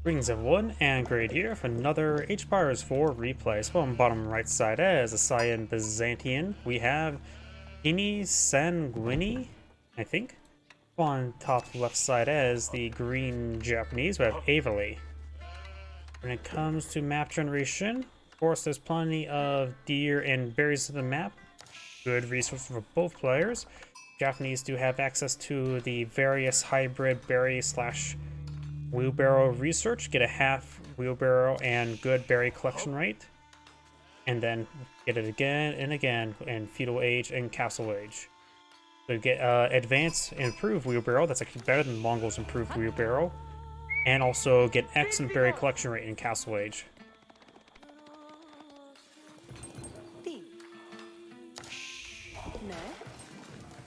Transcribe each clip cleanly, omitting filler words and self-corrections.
Greetings everyone, and Grade here for another H-Bars 4 replay. So on bottom right side as a Cyan Byzantine, we have Tenny Sanguini, I think. On top left side as the green Japanese, we have Avely. When it comes to map generation, of course there's plenty of deer and berries in the map. Good resource for both players. Japanese do have access to the various hybrid berry slash wheelbarrow research, get a half wheelbarrow and good berry collection rate, and then get it again and again in feudal age and castle age. So get advanced and improved wheelbarrow, that's actually better than Mongol's improved wheelbarrow, and also get excellent berry collection rate in castle age.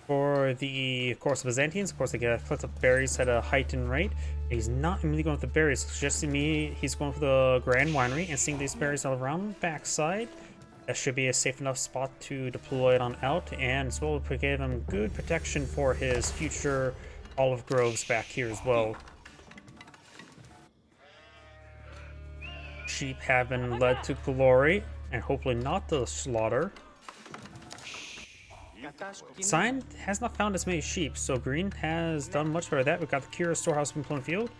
For the, of course, Byzantines, of course, they get a collect of berries at a heightened rate. He's not immediately going with the berries. Suggesting me he's going for the Grand Winery and seeing these berries all around the backside. That should be a safe enough spot to deploy it on out, and as well to give him good protection for his future olive groves back here as well. Sheep have been led to glory, and hopefully not to slaughter. Cyan has not found as many sheep, so green has done much better that. We've got the Kira storehouse in Plum Field.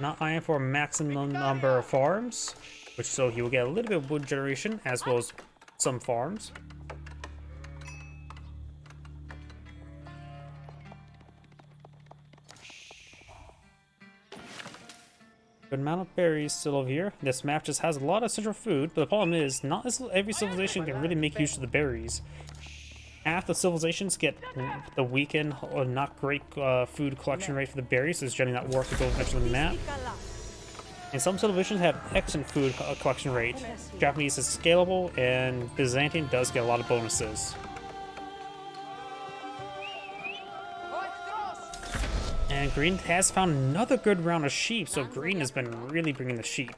Not eyeing for a maximum number of farms, which so he will get a little bit of wood generation as well as some farms. Good amount of berries still over here. This map just has a lot of central food, but the problem is not every civilization can really make use of the berries. Half the civilizations get the weakened or not great food collection rate for the berries, so it's generally not worth to go eventually on the map. And some civilizations have excellent food collection rate. Japanese is scalable, and Byzantine does get a lot of bonuses. And green has found another good round of sheep, so green has been really bringing the sheep.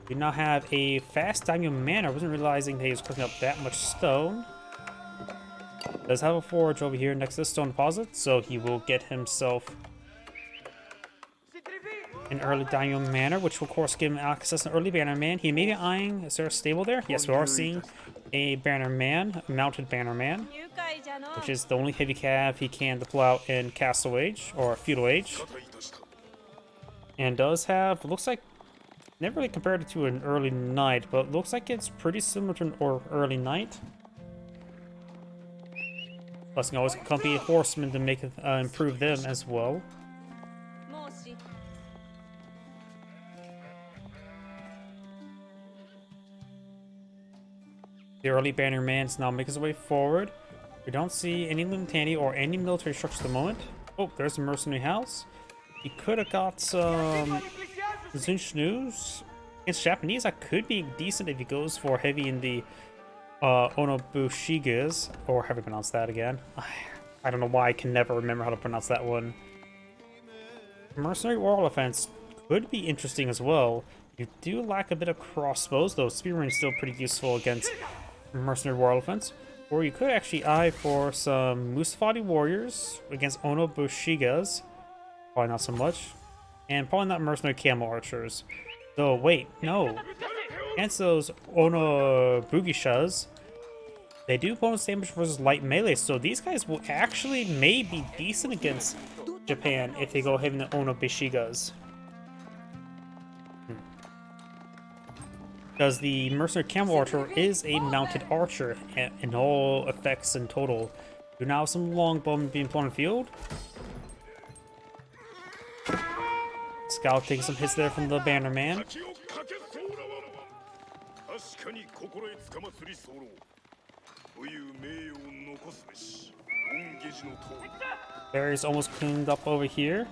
We now have a fast daimyo man. I wasn't realizing that he was cooking up that much stone. Does have a forge over here next to the stone deposit, so he will get himself an early daimyo manor, which will of course give him access to an early banner man. He may be eyeing, is there a stable there? Yes, we are seeing a banner man, a mounted banner man, which is the only heavy cav he can deploy out in castle age or feudal age. And does have, looks like, never really compared it to an early knight, but looks like it's pretty similar to an early knight. Plus, you can always accompany horsemen to make improve them as well. The early banner man's now making his way forward. We don't see any Tenny or any military structure at the moment. Oh, there's a mercenary house. He could have got some Zinshnu's. Against Japanese, that could be decent if he goes for heavy in the Onobushigas, or how do you pronounce that again? I don't know why I can never remember how to pronounce that one. Mercenary wall offense could be interesting as well. You do lack a bit of crossbows, though spearmen is still pretty useful against mercenary war offense. Or you could actually eye for some Musafati warriors against Onobushigas. Probably not so much. And probably not mercenary camel archers. Though, wait, no. Against those Onobugishas, they do bonus damage versus light melee, so these guys will actually may be decent against Japan if they go ahead and the Onobushigas. Because the mercenary camel archer is a mounted archer in all effects in total. You now have some longbowmen being put on the field. Scout taking some hits there from the banner man. Barry's almost cleaned up over here.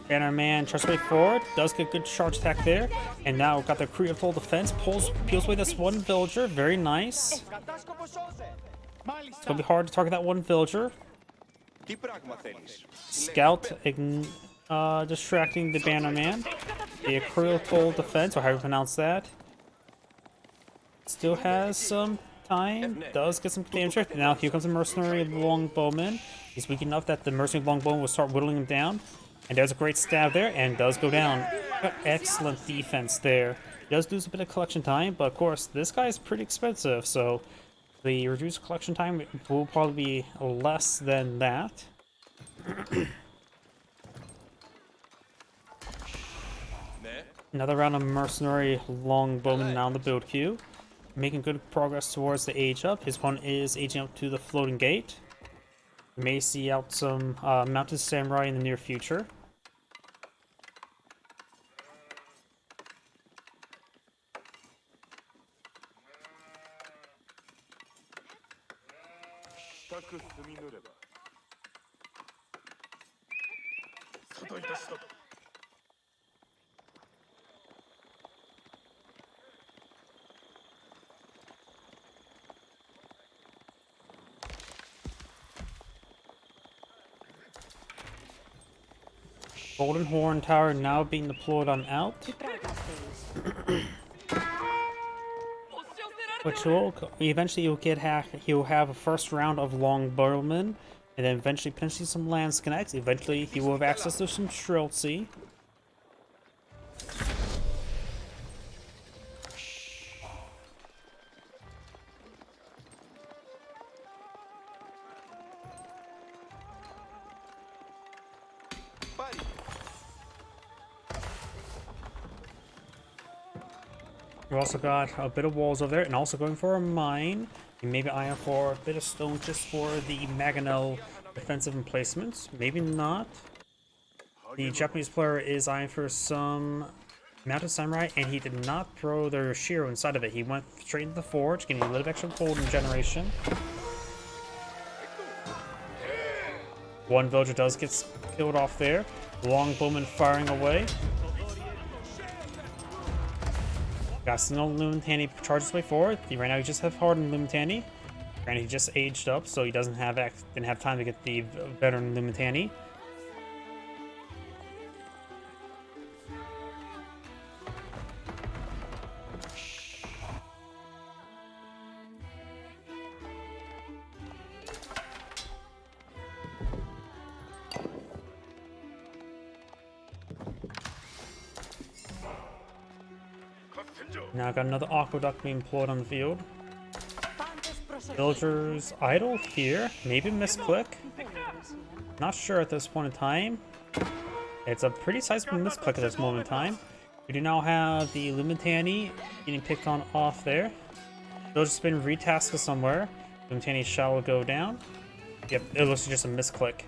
Banner man tries to way forward, does get a good charge attack there, and now got the critical defense, peels away this one villager, very nice. It's gonna be hard to target that one villager. Scout distracting the banner man. The critical defense, or how you pronounce that. Still has some time, does get some damage. Now here comes the mercenary longbowman. He's weak enough that the mercenary longbowman will start whittling him down. And there's a great stab there, and does go down. Excellent defense there. Does lose a bit of collection time, but of course, this guy is pretty expensive, so the reduced collection time will probably be less than that. Another round of mercenary longbowmen now in the build queue. Making good progress towards the age up. His opponent is aging up to the floating gate. We may see out some mounted samurai in the near future. Golden Horn Tower now being deployed on out. Which will eventually he'll have a first round of longbowmen, and then eventually potentially some lance connects. Eventually he will have access to some Shriltsy. We also got a bit of walls over there, and also going for a mine. And maybe iron for a bit of stone just for the Maganel defensive emplacements. Maybe not. The Japanese player is eyeing for some mounted samurai, and he did not throw their shiro inside of it. He went straight into the forge, getting a little extra golden generation. One villager does get killed off there. Longbowman firing away. Got single Tanny charges way forward. Right now, he just have hardened Tanny. Granted, he just aged up, so he didn't have time to get the veteran Tanny. Now got another aqueduct being employed on the field. Villagers idle here. Maybe misclick. Not sure at this point in time. It's a pretty sizable misclick at this moment in time. We do now have the Lumitani getting picked on off there. Villager's been retasked somewhere. Lumitani shall go down. Yep, it looks like just a misclick.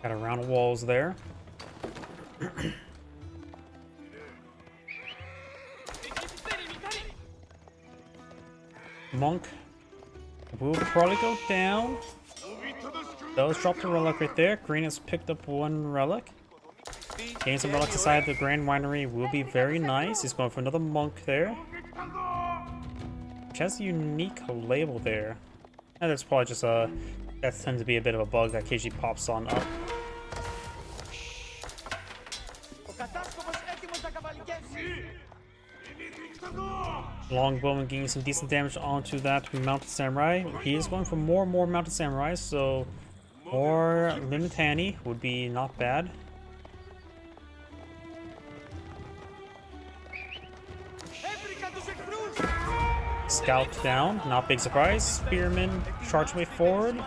Got a round of walls there. Monk will probably go down. Those dropped a relic right there. Green has picked up one relic. Getting some relics inside the Grand Winery will be very nice. He's going for another monk there. Which has a unique label there. And that's probably just a... That tends to be a bit of a bug that occasionally pops on up. Longbowman getting some decent damage onto that mounted samurai. He is going for more and more mounted samurai, so more Limitani would be not bad. Scout down, not big surprise. Spearman charge way forward.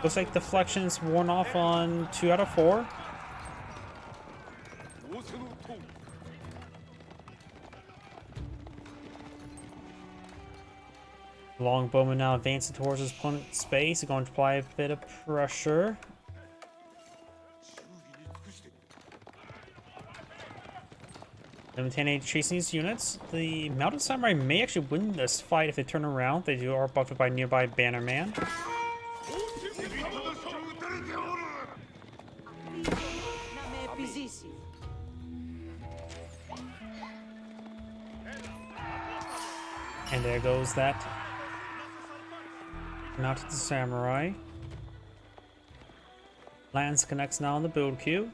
Looks like deflection's worn off on 2 out of 4. Longbowman now advancing towards his opponent's space. He's going to apply a bit of pressure. Limitani chasing these units. The Mounted Samurai may actually win this fight if they turn around. They are buffed by nearby Bannerman. And there goes that Mounted Samurai. Lance connects now in the build queue.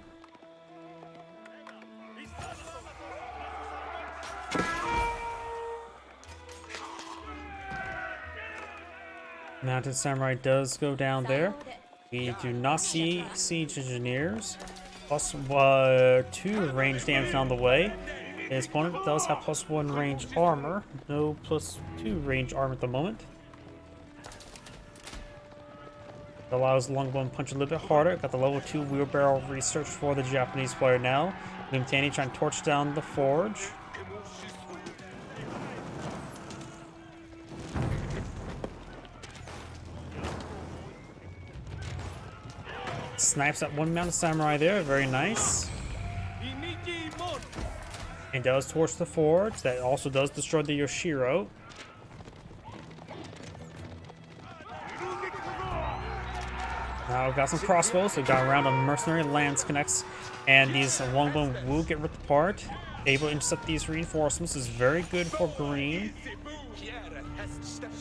Mounted Samurai does go down there. We do not see Siege Engineers. Plus 2 range damage on the way. His opponent does have plus 1 range armor. No plus 2 range armor at the moment. It allows Longbow to punch a little bit harder. Got the level 2 wheelbarrow research for the Japanese player now. Tenny trying to torch down the forge. Snipes that one mounted samurai there, very nice. And does torch the forge. That also does destroy the Yoshiro. Now we've got some crossbows, so we've got around a mercenary lance connects, and these longbow will get ripped apart. Able to intercept these reinforcements is very good for green.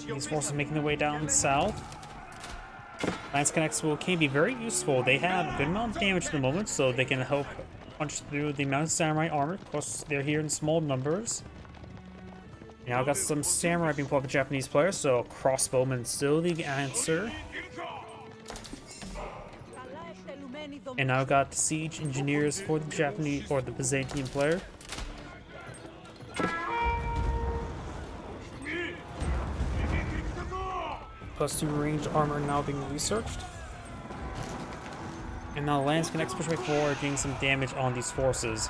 These forces making their way down south. Lance connects can be very useful. They have a good amount of damage at the moment, so they can help punch through the mounted samurai armor. Of course, they're here in small numbers. Now I've got some samurai being pulled by Japanese players, so crossbowmen still the answer. And now I've got siege engineers for the Japanese or the Byzantine player. Plus 2 range armor now being researched. And now Lance connects push way forward, getting some damage on these forces.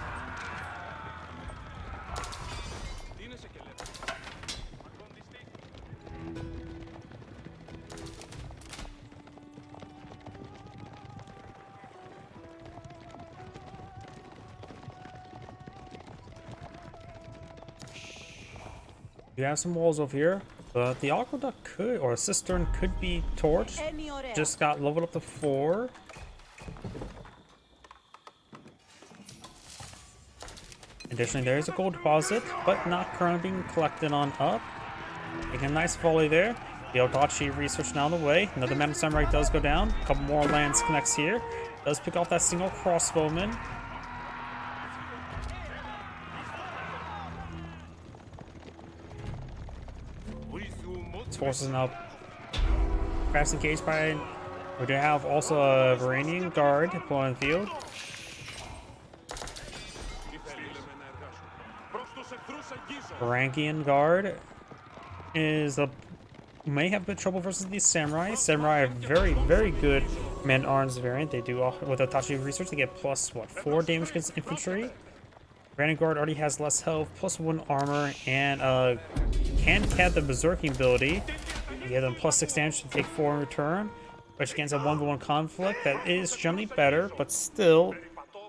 We have some walls over here, but the aqueduct could, or a cistern could be torched. Just got leveled up to 4. Additionally, there is a gold deposit, but not currently being collected on up. Making a nice volley there. The Odachi research now on the way. Another mounted samurai does go down. A couple more lance connects here. Does pick off that single crossbowman. Forces now perhaps engaged by. We do have also a Varanian guard deployed on the field. Varangian guard may have a bit of trouble versus these samurai. Samurai are very good men-arms variant. They do with Odachi research. They get plus 4 damage against infantry. Varangian guard already has less health, plus 1 armor, and can have the berserking ability. You give them plus 6 damage to take 4 in return, which against a 1v1 conflict that is generally better, but still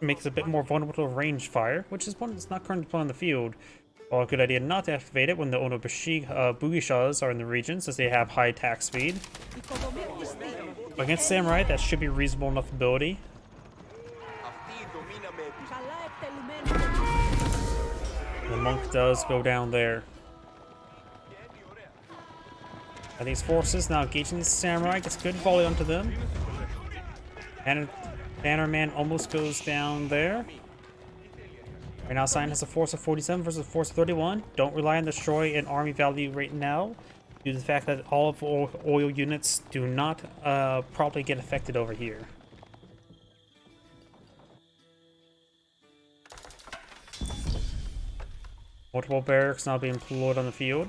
makes it a bit more vulnerable to range fire, which is one that's not currently playing on the field. Well, a good idea not to activate it when the Bugishas are in the region, since they have high attack speed. Against samurai, that should be reasonable enough ability. The monk does go down there. And these forces now engaging these samurai, gets good volley onto them. And Bannerman almost goes down there. Right now, Sion has a force of 47 versus a force of 31. Don't rely on destroy and army value right now, due to the fact that all of oil units do not probably get affected over here. Multiple barracks now being deployed on the field.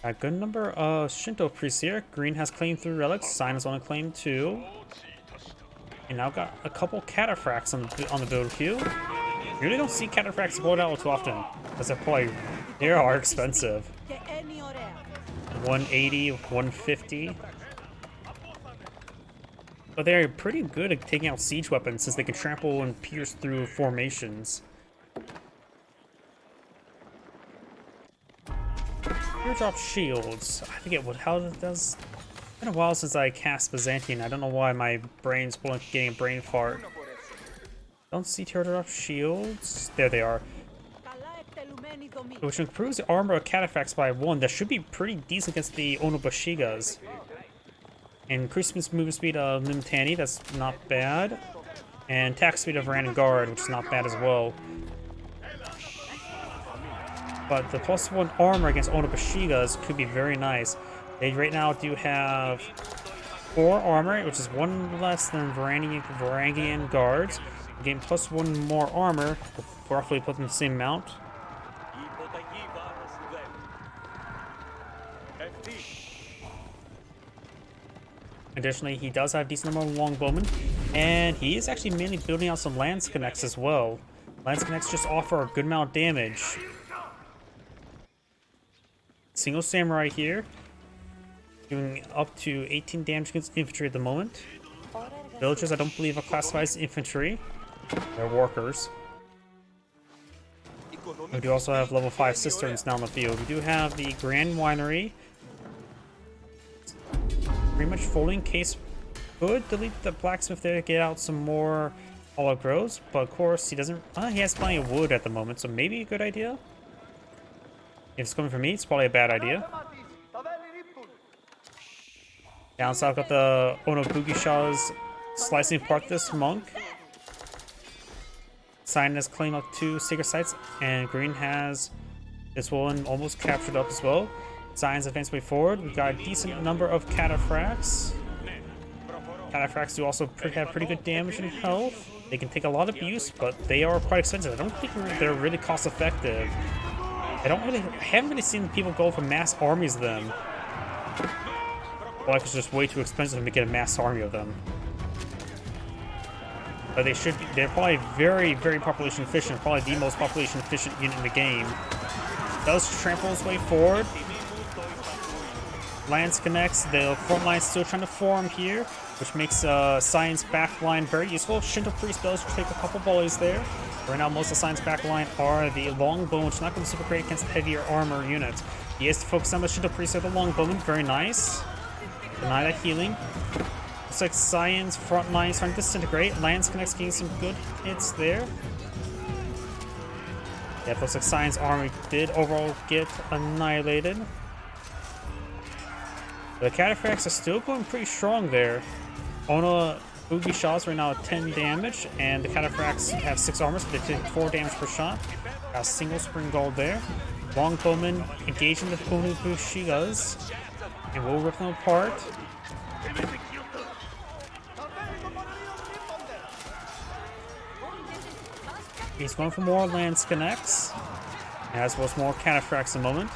A good number of Shinto priests here. Green has claimed 3 relics. Sion is on a claim 2. And now got a couple cataphracts on the build queue. You really don't see cataphracts blown out too often, because they are expensive. 180, 150. But they're pretty good at taking out siege weapons, since they can trample and pierce through formations. Teardrop shields. I forget how it does. It's been a while since I cast Byzantine. I don't know why my brain's getting a brain fart. Don't see teardrop shields. There they are. Which improves the armor of cataphracts by 1. That should be pretty decent against the Onobushigas. Increases movement speed of Tenny. That's not bad. And attack speed of Varangian guard, which is not bad as well. but the +1 armor against Onobushigas could be very nice. They right now do have 4 armor, which is 1 less than Varangian guards. Gain +1 more armor, roughly put them the same amount. Additionally, he does have a decent number of longbowmen, and he is actually mainly building out some lance connects as well. Lance connects just offer a good amount of damage. Single samurai here, doing up to 18 damage against infantry at the moment. Villagers I don't believe are classified as infantry. They're workers. We do also have level 5 cisterns now in the field. We do have the Grand Winery. Pretty much folding case could delete the blacksmith there to get out some more olive groves, but of course he doesn't. He has plenty of wood at the moment, so maybe a good idea. If it's coming from me, it's probably a bad idea. Down south, got the Onobugisha's slicing apart this monk. Sign has claimed up 2 sacred sites, and Green has this one almost captured up as well. Zion's advance way forward. We've got a decent number of cataphracts. Cataphracts do also have pretty good damage and health. They can take a lot of abuse, but they are quite expensive. I don't think they're really cost effective. I haven't really seen people go for mass armies of them. Well, it's just way too expensive to get a mass army of them. But they're probably very, very population efficient. Probably the most population efficient unit in the game. Does trample his way forward. Lance connects. The front line's still trying to form here, which makes Science back line very useful. Shinto Priest does take a couple volleys there. Right now, most of Science back line are the longbowmen, which is not going to be super great against heavier armor units. He has to focus on the Shinto Priest or the longbowmen. Very nice. Deny that healing. Looks like Science front line is starting to disintegrate. Lance connects, getting some good hits there. Yeah, it looks like Science army did overall get annihilated. The cataphracts are still going pretty strong there. Ono Boogie shots right now at 10 damage, and the cataphracts have 6 armor, so they take 4 damage per shot. Got a single spring gold there. Longbowmen engaging the Onobushigas, and we'll rip them apart. He's going for more lance connects, as well as more cataphracts in a moment.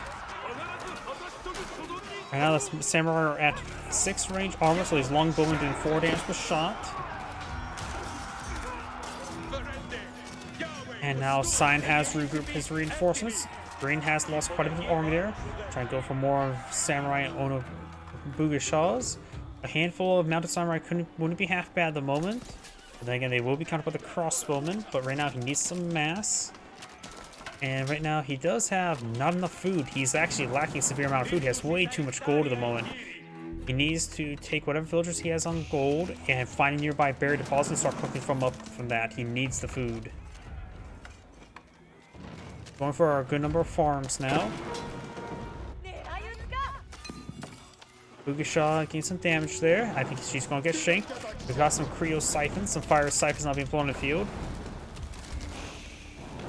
Right now, the samurai are at 6 range armor, so these longbowmen doing 4 damage per shot. And now Sign has regrouped his reinforcements. Green has lost quite a bit of army there. Trying to go for more samurai and Onobugishas. A handful of mounted samurai wouldn't be half bad at the moment. But then again, they will be countered by the crossbowmen. But right now, he needs some mass. And right now, he does have not enough food. He's actually lacking a severe amount of food. He has way too much gold at the moment. He needs to take whatever villagers he has on gold and find a nearby buried deposit and start cooking from that. He needs the food. Going for a good number of farms now. Bugisha getting some damage there. I think she's going to get shanked. We've got some Creo siphons, some fire siphons now being blown in the field.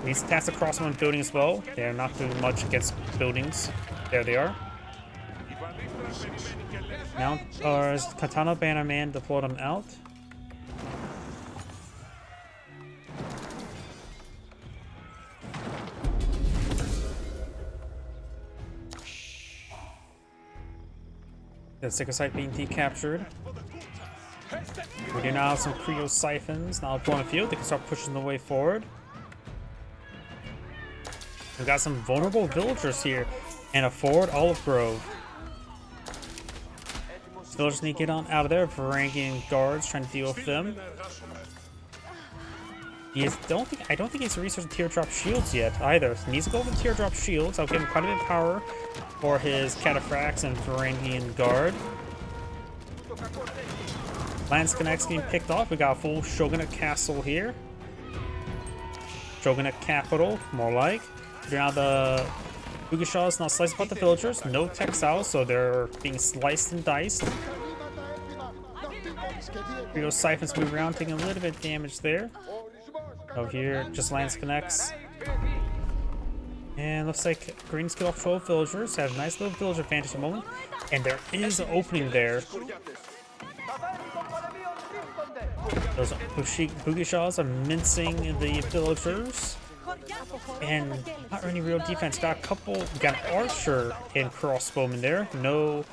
These attacks across one building as well. They're not doing much against buildings. There they are. Now, is Katana Bannerman deployed them out? The Sacred Site being decaptured. We do now have some Creo siphons now deployed in the field. They can start pushing the way forward. We've got some vulnerable villagers here and a forward olive grove. Villagers need to get on out of there. Varangian guards trying to deal with them. I don't think he's researched teardrop shields yet either. He needs to go with teardrop shields. I'll give him quite a bit of power for his cataphracts and Varangian guard. Lance connects being picked off. We got a full Shogunate castle here. Shogunate capital, more like. Now the Bugisha is now sliced apart the villagers. No textiles, so they're being sliced and diced. Creo siphons move around, taking a little bit of damage there. Over here, just Lance connects. And looks like Green's kill off 12 villagers. Have a nice little villager advantage at the moment. And there is an opening there. Those Bugishas are mincing the villagers. And not any real defense. Got an archer and crossbowman there. No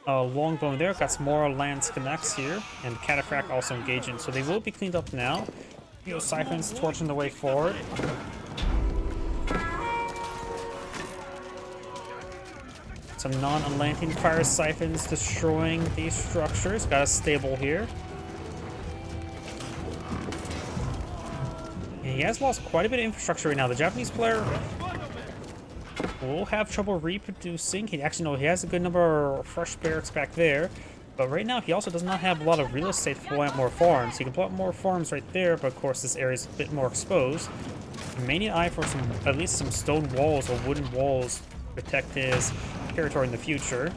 longbowman there. Got some more lance connects here. And cataphract also engaging. So they will be cleaned up now. Siphons torching the way forward. Some non-Atlantean fire siphons destroying these structures. Got a stable here. And he has lost quite a bit of infrastructure right now. The Japanese player will have trouble reproducing. He has a good number of fresh barracks back there. But right now, he also does not have a lot of real estate to plant more farms. He can plant more farms right there, but of course, this area is a bit more exposed. He may need an eye for at least some stone walls or wooden walls to protect his territory in the future.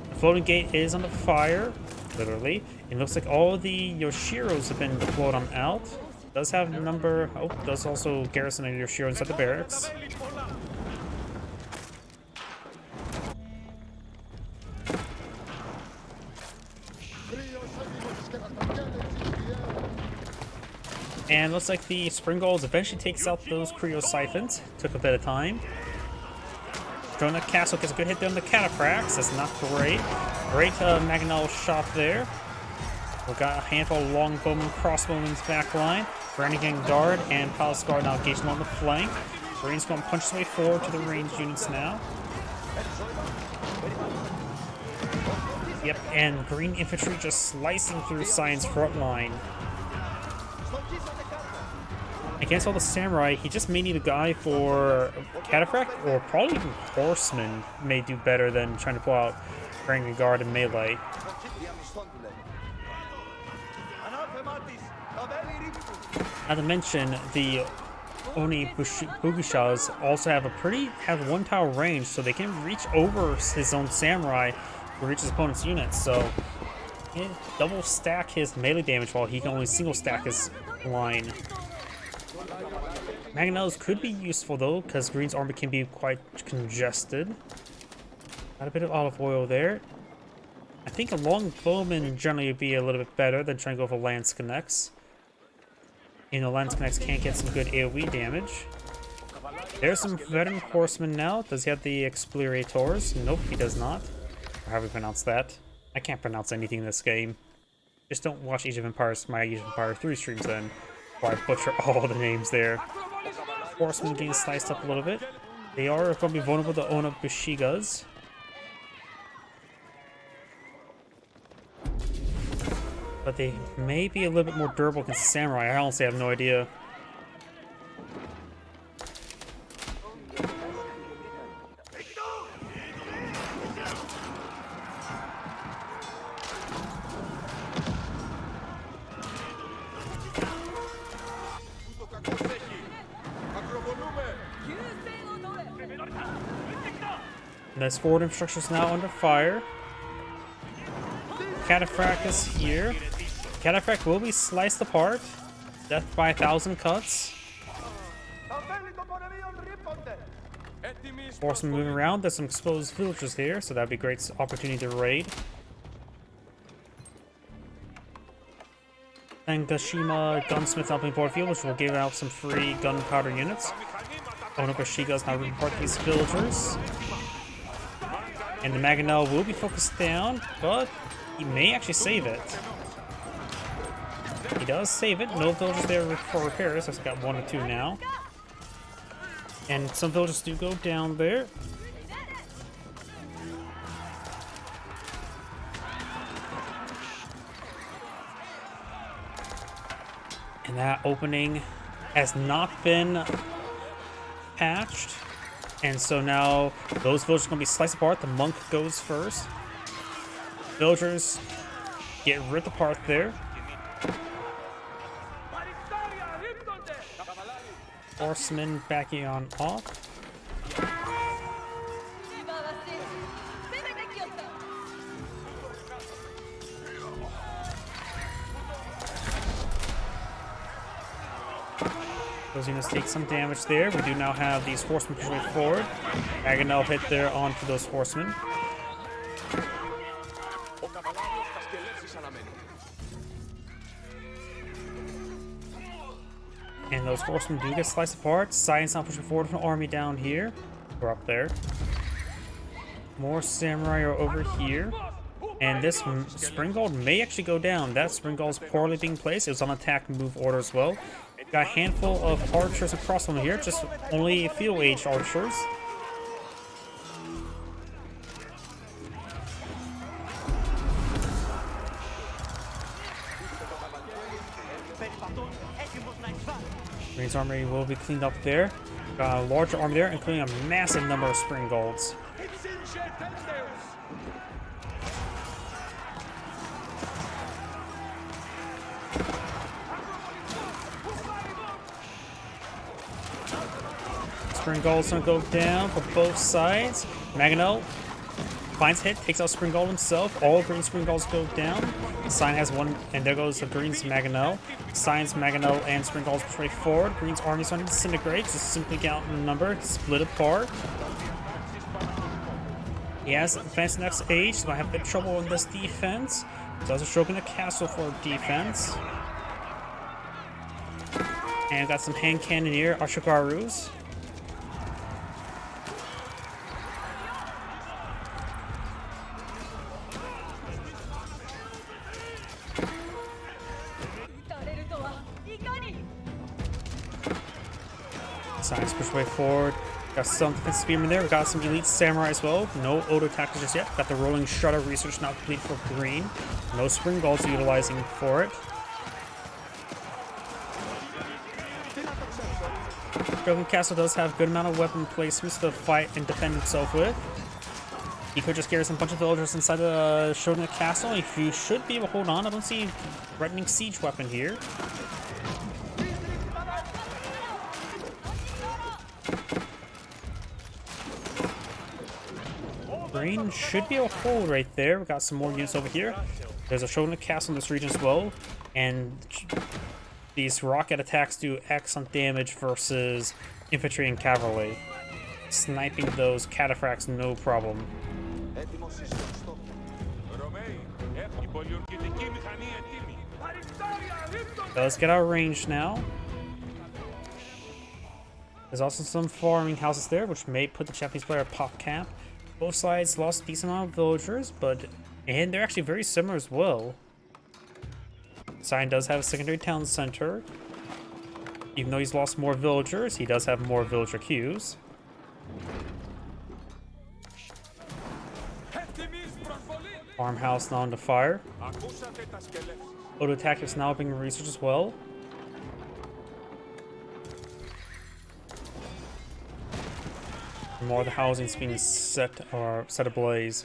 The floating gate is under fire, literally. It looks like all the Yoshiros have been deployed on out. Does have a number. Oh, does also garrison a Yoshiro inside the barracks. And looks like the Spring Golds eventually takes out those Creo Siphons. Took a bit of time. Drone Castle gets a good hit there on the Cataphracts. That's not great. Great Magnol shot there. We've got a handful of Longbowmen, Crossbowmen's backline. Brannigan Guard and Palace Guard now engaged along the flank. Green's going to punch his way forward to the ranged units now. Yep, and Green Infantry just slicing through Cyan's front line. Against all the samurai, he just may need a guy for Cataphract, or probably even Horseman may do better than trying to pull out Brannigan Guard and melee. Not to mention, the Oni Bugishas also have one tower range, so they can reach over his own samurai to reach his opponent's units. So he can double stack his melee damage while he can only single stack his line. Mangonels could be useful though, because Green's army can be quite congested. Got a bit of olive oil there. I think a longbowman generally would be a little bit better than trying to go for lance connects. You know, lance connects can get some good AoE damage. There's some veteran horsemen now. Does he have the explorators? Nope, he does not. Or how do we pronounce that? I can't pronounce anything in this game. Just don't watch Age of Empires, my Age of Empires 3 streams then, or I butcher all the names there. Horsemen getting sliced up a little bit. They are going to be vulnerable to Ona Bushigas. But they may be a little bit more durable against samurai. I honestly have no idea. Nice forward infrastructure is now under fire. Cataphract is here. Cataphract will be sliced apart. Death by 1,000 cuts. Horsemen moving around. There's some exposed villagers here, so that'd be a great opportunity to raid. Tangashima Gunsmith helping board field, which will give out some free gunpowder units. Onobashiga is now report these villagers. And the Maganel will be focused down, but he may actually save it. He does save it. No villagers there for repairs. I've got 1 or 2 now. And some villagers do go down there. And that opening has not been patched. And so now those villagers are going to be sliced apart. The monk goes first. Villagers get ripped apart there. Horsemen backing on off. Those units take some damage there. We do now have these horsemen pushing forward. Agonel hit there onto those horsemen. And those horsemen do get sliced apart. Science now pushing forward with an army down here. We're up there. More samurai are over here. And this Springald may actually go down. That Springald is poorly being placed. It was on attack move order as well. Got a handful of archers across from here. Just only field age archers. Green's army will be cleaned up there. Got a larger army there, including a massive number of Springalds. Springald's gonna go down for both sides. Maganel finds hit, takes out Springald himself. All green Springalds go down. Sign has one, and there goes the green's Maganel. Sign's Maganel and Springald's push way forward. Green's army's going to disintegrate, just simply outnumbered, split apart. He has advanced next age, so I have a bit of trouble in this defense. He's also stroking a castle for defense. And got some hand cannoneer Ashigarus. Science push way forward. Got some defensive spearmen there. We got some elite samurai as well. No auto tactics just yet. Got the rolling shutter research now complete for green. No Springalds utilizing for it. Broken Castle does have a good amount of weapon placements to fight and defend himself with. He could just garrison a bunch of villagers inside the Shogunate Castle. If you should be able to hold on, I don't see a threatening siege weapon here. Green should be able to hold right there. We got some more units over here. There's a Shogunate Castle in this region as well. And these rocket attacks do excellent damage versus infantry and cavalry. Sniping those cataphracts, no problem. Does get out of range now. There's also some farming houses there, which may put the Japanese player at pop cap. Both sides lost a decent amount of villagers, and they're actually very similar as well. Sign does have a secondary town center. Even though he's lost more villagers, he does have more villager queues. Farmhouse now under fire. Auto attack is now being researched as well. More of the housing is being set ablaze.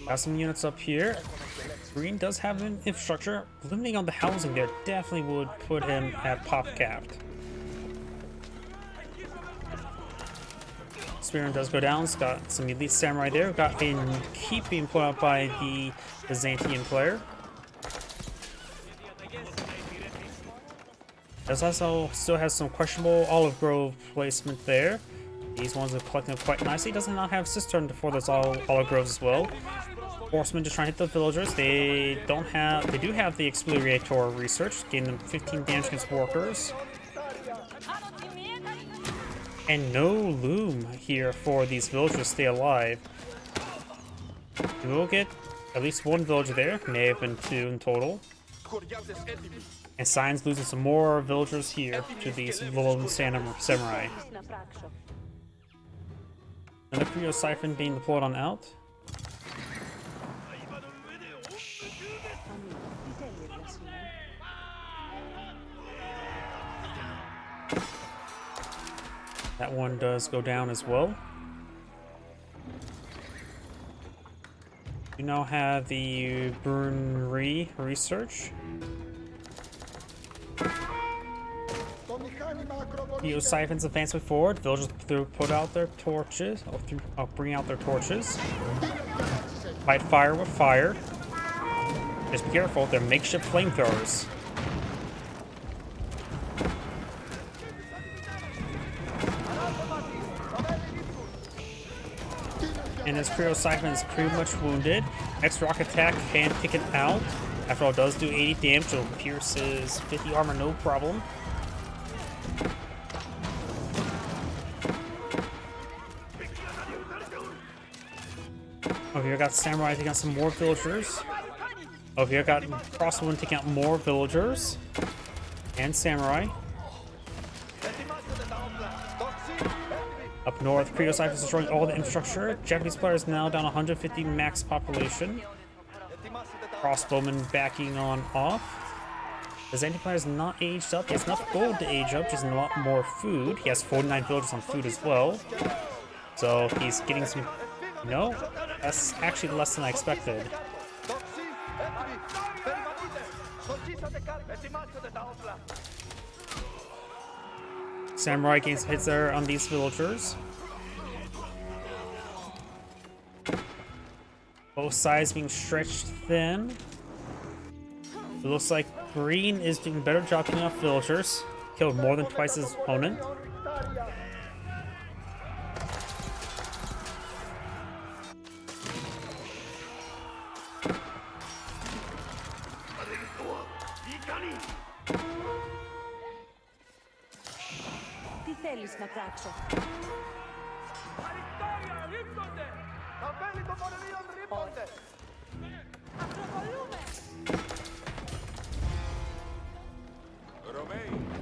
Got some units up here. Green does have an infrastructure. Limiting on the housing there definitely would put him at pop capped. Spearman does go down. It's got some elite samurai there. Got a keep being put out by the Byzantine player. Does also still has some questionable olive grove placement there. These ones are collecting quite nicely. Does not have cistern for those olive groves as well. Horsemen just trying to hit the villagers. They do have the exfoliator research, gaining them 15 damage against workers. And no loom here for these villagers to stay alive. We will get at least one villager there. May have been two in total. And Signs losing some more villagers here to these lone samurai. Another Creo Siphon being deployed on out. That one does go down as well. You now have the Brunnery research. Creo Siphons advancing forward. Villagers put out their torches, bring out their torches. Fight fire with fire. Just be careful, they're makeshift flamethrowers. And his Creo Cyclone is pretty much wounded. Next rock attack can pick it out. After all, it does do 80 damage, so pierces 50 armor, no problem. Over here, got Samurai taking out some more villagers. Over here, got Crossbowman taking out more villagers. And Samurai. Up north, Creo Cypher is destroying all the infrastructure. Japanese players now down 150 max population. Crossbowman backing on off. Byzantine player is not aged up. He has enough gold to age up, just a lot more food. He has 49 villagers on food as well. So he's getting some... No, that's actually less than I expected. Samurai gains hits there on these villagers. Both sides being stretched thin. It looks like green is doing a better job killing off villagers. Killed more than twice his opponent.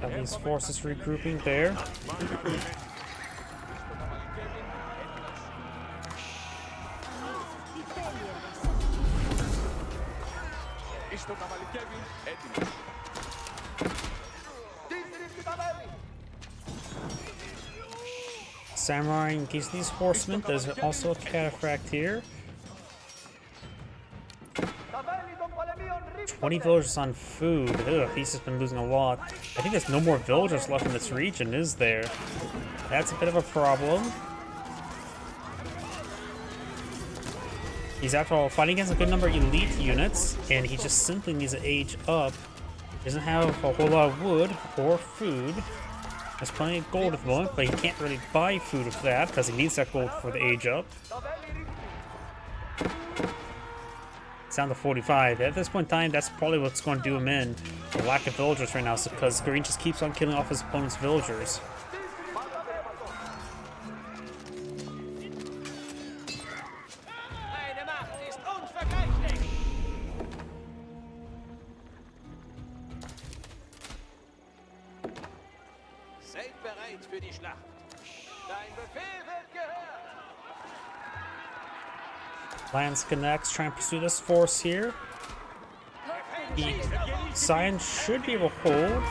Got these forces regrouping there. Samurai engage these horsemen. There's also a cataphract here. 20 villagers on food. Ugh, he's just been losing a lot. I think there's no more villagers left in this region, is there? That's a bit of a problem. He's, after all, fighting against a good number of elite units, and he just simply needs to age up. He doesn't have a whole lot of wood or food. There's plenty of gold at the moment, but he can't really buy food with that because he needs that gold for the age up. It's down to 45. At this point in time, that's probably what's going to do him in. The lack of villagers right now is because green just keeps on killing off his opponent's villagers. Lance connects, trying to pursue this force here. The Scion should be able to hold.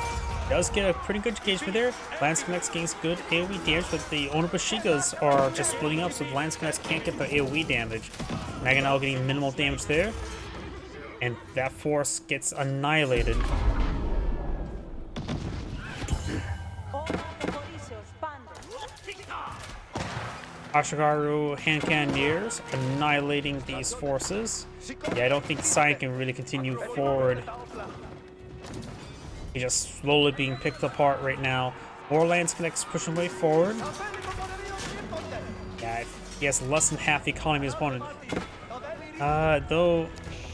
Does get a pretty good engagement there. Lance connects gains good AoE damage, but the Onobushigas are just splitting up, so the Lance connects can't get the AoE damage. Naganal getting minimal damage there. And that force gets annihilated. Ashigaru hand cannoneers annihilating these forces. Yeah, I don't think Scion can really continue forward. He's just slowly being picked apart right now. More Lance connects pushing way forward. Yeah, he has less than half the economy of his opponent. Though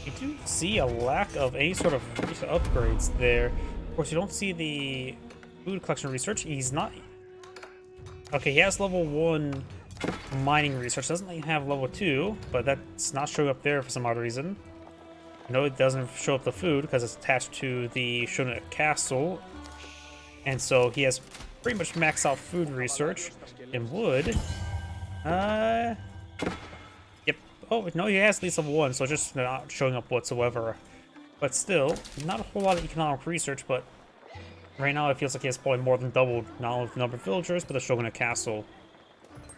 you do see a lack of any sort of upgrades there. Of course, you don't see the food collection research. He's not. Okay, he has level 1 mining research. Doesn't even have level 2, but that's not showing up there for some odd reason. No, it doesn't show up the food because it's attached to the Shonen Castle, and so he has pretty much maxed out food research in wood. Yep. Oh no, he has at least level 1, so just not showing up whatsoever. But still, not a whole lot of economic research. But right now, it feels like he has probably more than doubled not only the number of villagers, but the Shogun Castle.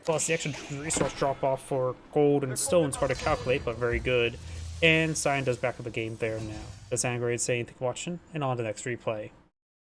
Plus, the extra resource drop-off for gold and stone is hard to calculate, but very good. And Scion does back up the game there now. Does Angrade say anything for watching? And on to the next replay.